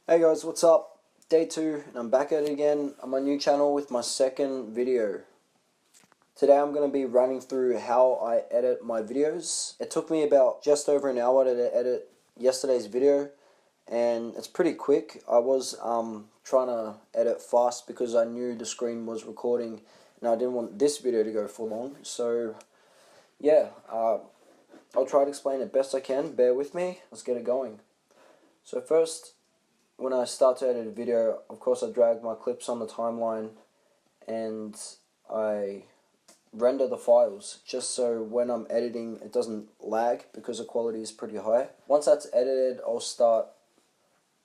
Hey guys, what's up? Day 2, and I'm back at it again on my new channel with my second video. Today I'm going to be running through how I edit my videos. It took me about just over an hour to edit yesterday's video, and it's pretty quick. I was trying to edit fast because I knew the screen was recording and I didn't want this video to go for long. So yeah, I'll try to explain it best I can. Bear with me. Let's get it going. So first, when I start to edit a video, of course I drag my clips on the timeline and I render the files just so when I'm editing it doesn't lag because the quality is pretty high. Once that's edited, I'll start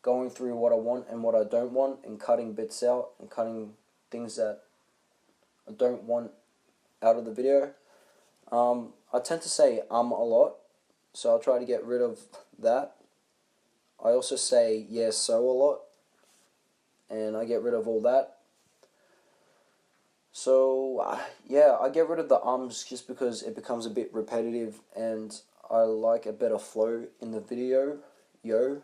going through what I want and what I don't want and cutting bits out and cutting things that I don't want out of the video. I tend to say a lot, so I'll try to get rid of that. I also say yes so a lot, and I get rid of all that. So yeah, I get rid of the ums just because it becomes a bit repetitive and I like a better flow in the video. Yo,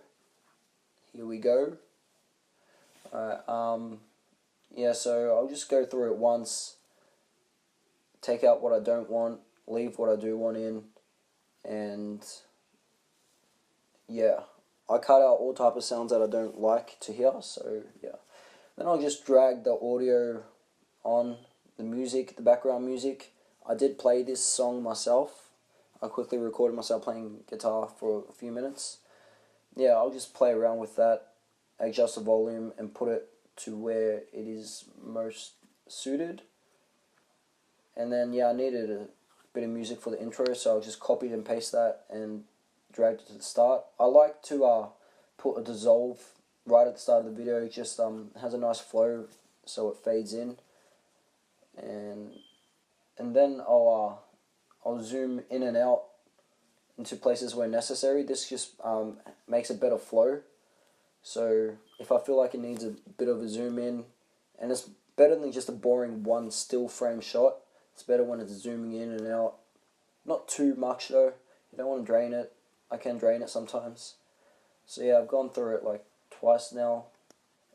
here we go. Alright, yeah, so I'll just go through it once, take out what I don't want, leave what I do want in, and yeah, I cut out all type of sounds that I don't like to hear, so yeah. Then I'll just drag the audio on, the music, the background music. I did play this song myself. I quickly recorded myself playing guitar for a few minutes. Yeah, I'll just play around with that, adjust the volume and put it to where it is most suited. And then yeah, I needed a bit of music for the intro, so I'll just copy and paste that and drag it to the start. I like to put a dissolve right at the start of the video. It just has a nice flow so it fades in. And then I'll zoom in and out into places where necessary. This just makes a better flow. So if I feel like it needs a bit of a zoom in, and it's better than just a boring one still frame shot. It's better when it's zooming in and out. Not too much though. You don't want to drain it. I can drain it sometimes. So yeah, I've gone through it like twice now.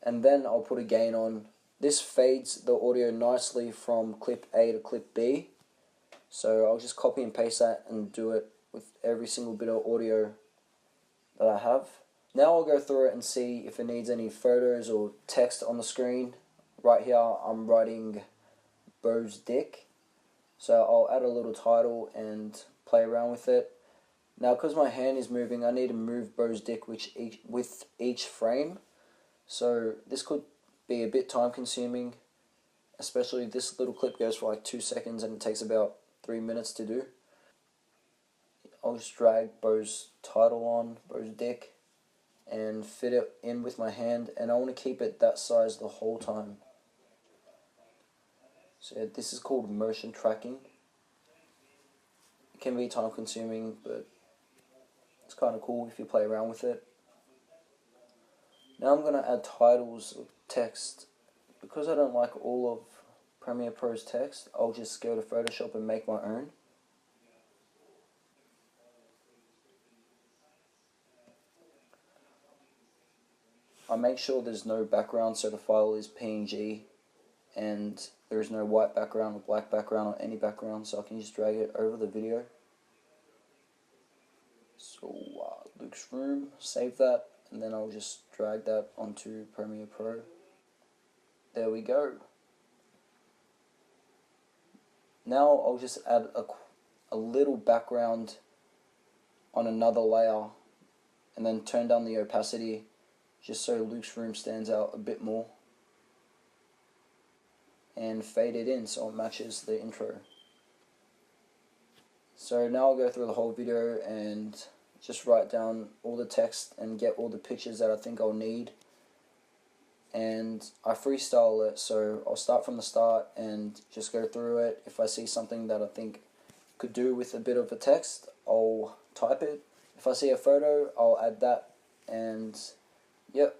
And then I'll put a gain on. This fades the audio nicely from clip A to clip B. So I'll just copy and paste that and do it with every single bit of audio that I have. Now I'll go through it and see if it needs any photos or text on the screen. Right here I'm writing Bo's dick. So I'll add a little title and play around with it. Now because my hand is moving, I need to move Bo's dick with each frame. So this could be a bit time consuming, especially this little clip goes for like 2 seconds and it takes about 3 minutes to do. I'll just drag Bo's title on, Bo's dick, and fit it in with my hand, and I want to keep it that size the whole time. So yeah, this is called motion tracking. It can be time consuming, but it's kind of cool if you play around with it. Now I'm going to add titles of text. Because I don't like all of Premiere Pro's text, I'll just go to Photoshop and make my own. I make sure there's no background, so the file is PNG and there is no white background or black background or any background, so I can just drag it over the video. So Luke's room, save that, and then I'll just drag that onto Premiere Pro. There we go. Now I'll just add a little background on another layer and then turn down the opacity just so Luke's room stands out a bit more, and fade it in so it matches the intro. So now I'll go through the whole video and just write down all the text and get all the pictures that I think I'll need, and I freestyle it, so I'll start from the start and just go through it. If I see something that I think could do with a bit of a text, I'll type it. If I see a photo, I'll add that, and yep,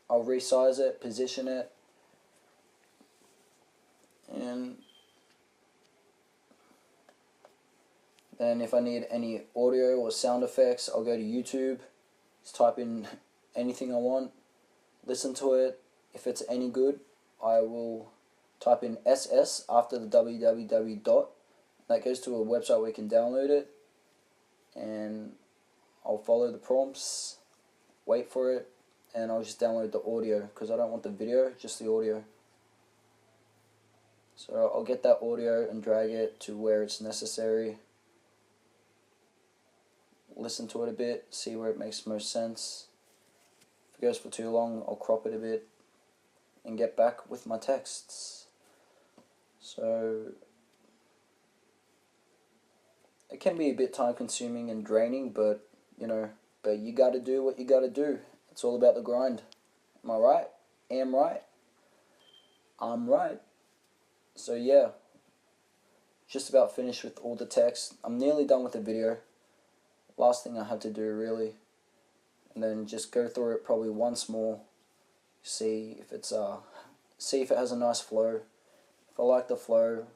I'll resize it, position it, and then if I need any audio or sound effects, I'll go to YouTube, just type in anything I want, listen to it. If it's any good, I will type in SS after the www dot. That goes to a website where you can download it, and I'll follow the prompts, wait for it, and I'll just download the audio because I don't want the video, just the audio. So I'll get that audio and drag it to where it's necessary. Listen to it a bit, see where it makes most sense. If it goes for too long, I'll crop it a bit and get back with my texts. So it can be a bit time consuming and draining, but you gotta do what you gotta do. It's all about the grind. Am I right? Am right? I'm right. So yeah, just about finished with all the text. I'm nearly done with the video. Last thing I had to do really, and then just go through it probably once more. See if it has a nice flow. If I like the flow,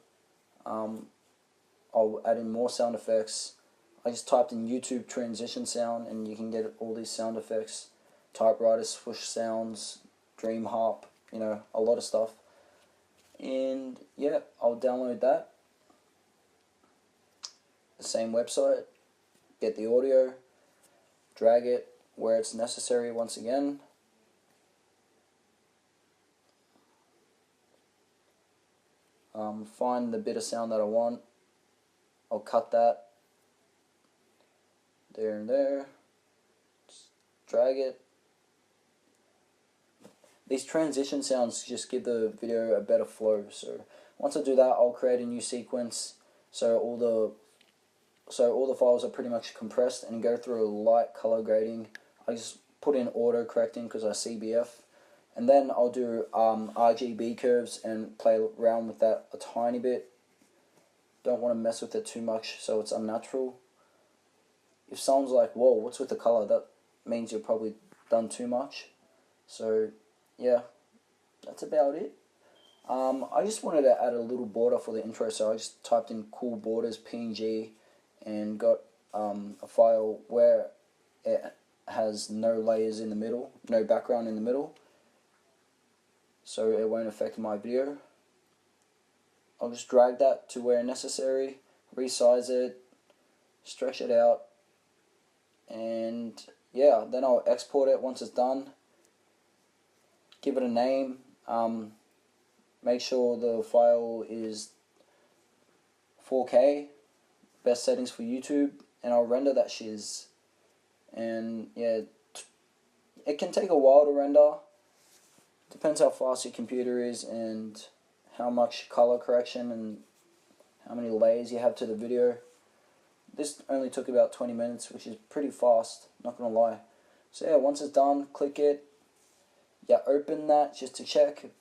I'll add in more sound effects. I just typed in YouTube transition sound, and you can get all these sound effects, typewriter swoosh sounds, dream harp, a lot of stuff. And yeah, I'll download that. The same website, get the audio, drag it where it's necessary once again. Find the bit of sound that I want. I'll cut that there and there. Just drag it. These transition sounds just give the video a better flow. So once I do that, I'll create a new sequence. So all the files are pretty much compressed and go through a light color grading. I just put in auto correcting because I CBF. And then I'll do RGB curves and play around with that a tiny bit. Don't want to mess with it too much so it's unnatural. If someone's like, whoa, what's with the color? That means you're probably done too much. So yeah, that's about it. I just wanted to add a little border for the intro, so I just typed in cool borders PNG and got a file where it has no layers in the middle, no background in the middle, so it won't affect my video. I'll just drag that to where necessary, resize it, stretch it out, and yeah, then I'll export it once it's done, give it a name, make sure the file is 4K, best settings for YouTube, and I'll render that shiz. And yeah, it can take a while to render, depends how fast your computer is and how much color correction and how many layers you have to the video. This only took about 20 minutes, which is pretty fast, not gonna lie. So yeah, once it's done, click it, you open that just to check, you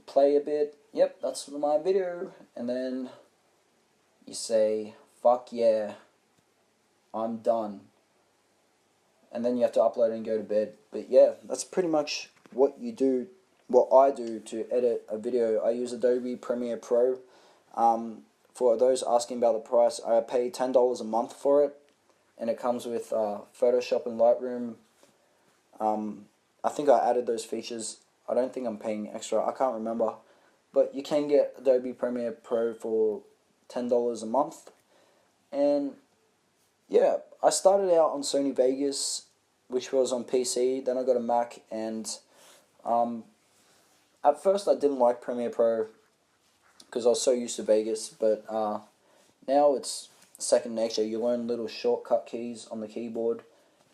play a bit, yep, that's my video, and then you say, fuck yeah, I'm done. And then you have to upload it and go to bed. But yeah, that's pretty much what I do to edit a video. I use Adobe Premiere Pro. For those asking about the price, I pay $10 a month for it, and it comes with Photoshop and Lightroom. I think I added those features. I don't think I'm paying extra. I can't remember. But you can get Adobe Premiere Pro for $10 a month. And yeah, I started out on Sony Vegas, which was on PC. Then I got a Mac, and at first I didn't like Premiere Pro because I was so used to Vegas, but now it's second nature. You learn little shortcut keys on the keyboard,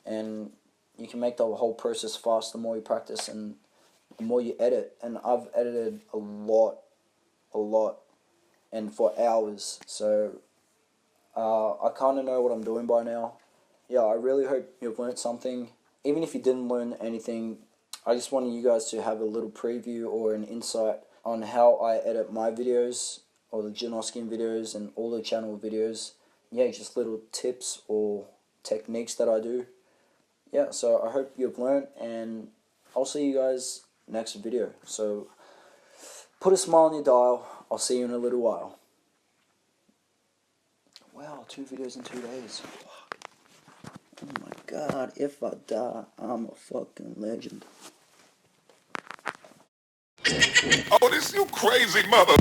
and you can make the whole process fast the more you practice and the more you edit. And I've edited a lot, and for hours. So I kind of know what I'm doing by now. Yeah, I really hope you've learned something. Even if you didn't learn anything, I just wanted you guys to have a little preview or an insight on how I edit my videos, or the Janoskian videos and all the channel videos. Yeah, just little tips or techniques that I do. Yeah, so I hope you've learned, and I'll see you guys next video. So put a smile on your dial. I'll see you in a little while. Wow, 2 videos in 2 days. Fuck. Oh my God. God, if I die, I'm a fucking legend. Oh, this you crazy mother.